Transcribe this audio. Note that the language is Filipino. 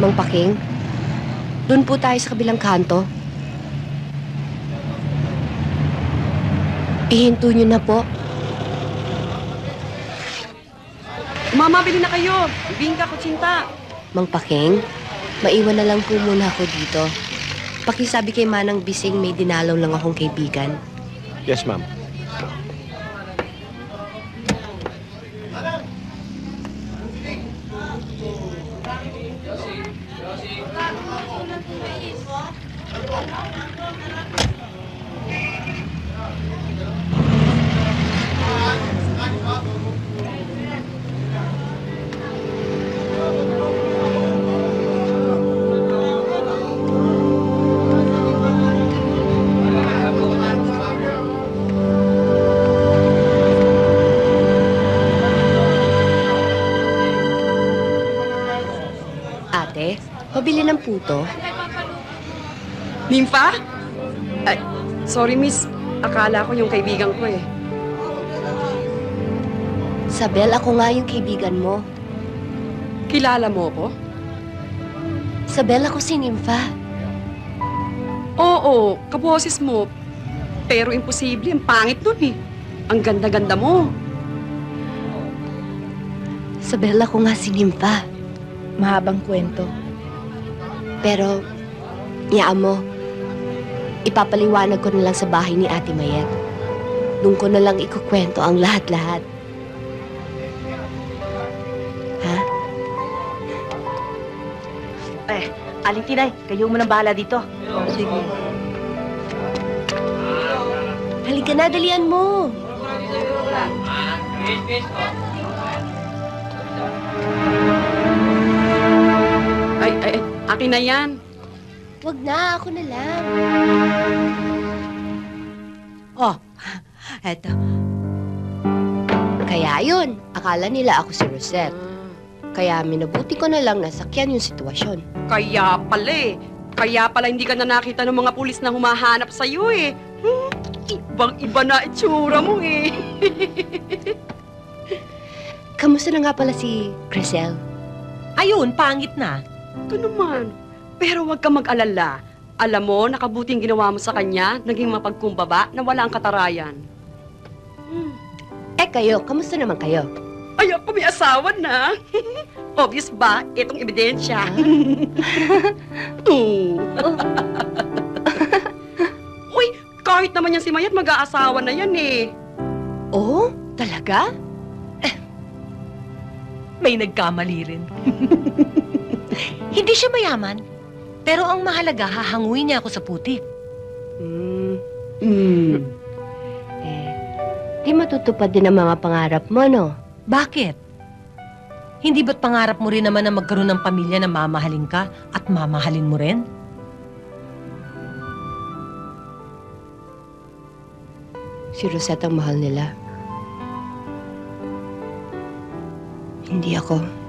Mang Paking, doon po tayo sa kabilang kanto. Ihinto niyo na po. Mama, bili na kayo. Bingka, kutsinta. Mang Paking, maiwan na lang po muna ako dito. Pakisabi kay Manang Bising may dinalaw lang akong kaibigan. Yes, ma'am. Ate, pabili ng puto. Nympha? Ay, sorry miss. Akala ko yung kaibigan ko eh. Sabel, ako nga yung kaibigan mo. Kilala mo ko? Sabel, ako si Nympha. Oo, kaboses mo. Pero imposible, ang pangit nun eh. Ang ganda-ganda mo. Sabel, ako nga si Nympha. Mahabang kwento. Pero, iyaan mo, ipapaliwanag ko na lang sa bahay ni Ate Mayet. Doon ko na lang ikukwento ang lahat-lahat. Ha? Aling Tinay, kayo mo nang bahala dito. Sige. Halika na, dalian mo. Ay, akin na yan. Wag na, ako na lang. Oh, eto. Kaya yun, akala nila ako si Rosette. Kaya minabuti ko na lang nasakyan yung sitwasyon. Kaya pala eh. Kaya pala hindi ka na nakita ng mga pulis na humahanap sa'yo eh. Ibang-iba na itsura mo eh. Kamusta na nga pala si Crisel? Ayun, pangit na. Ito naman. Pero huwag ka mag-alala. Alam mo, nakabuting ginawa mo sa kanya, naging mapagkumbaba na wala ang katarayan. Eh kayo, kamusta naman kayo? Ay, ako may asawa na. Obvious ba? Itong ebidensya. Uy, kahit naman yan si Mayat, mag-aasawa na yan eh. Oh, talaga? May nagkamali rin. Hindi siya mayaman. Pero ang mahalaga, hahanguin niya ako sa putik. Di matutupad din ang mga pangarap mo, no? Bakit? Hindi ba't pangarap mo rin naman na magkaroon ng pamilya na mamahalin ka at mamahalin mo rin? Si Rosette ang mahal nila. Hindi ako.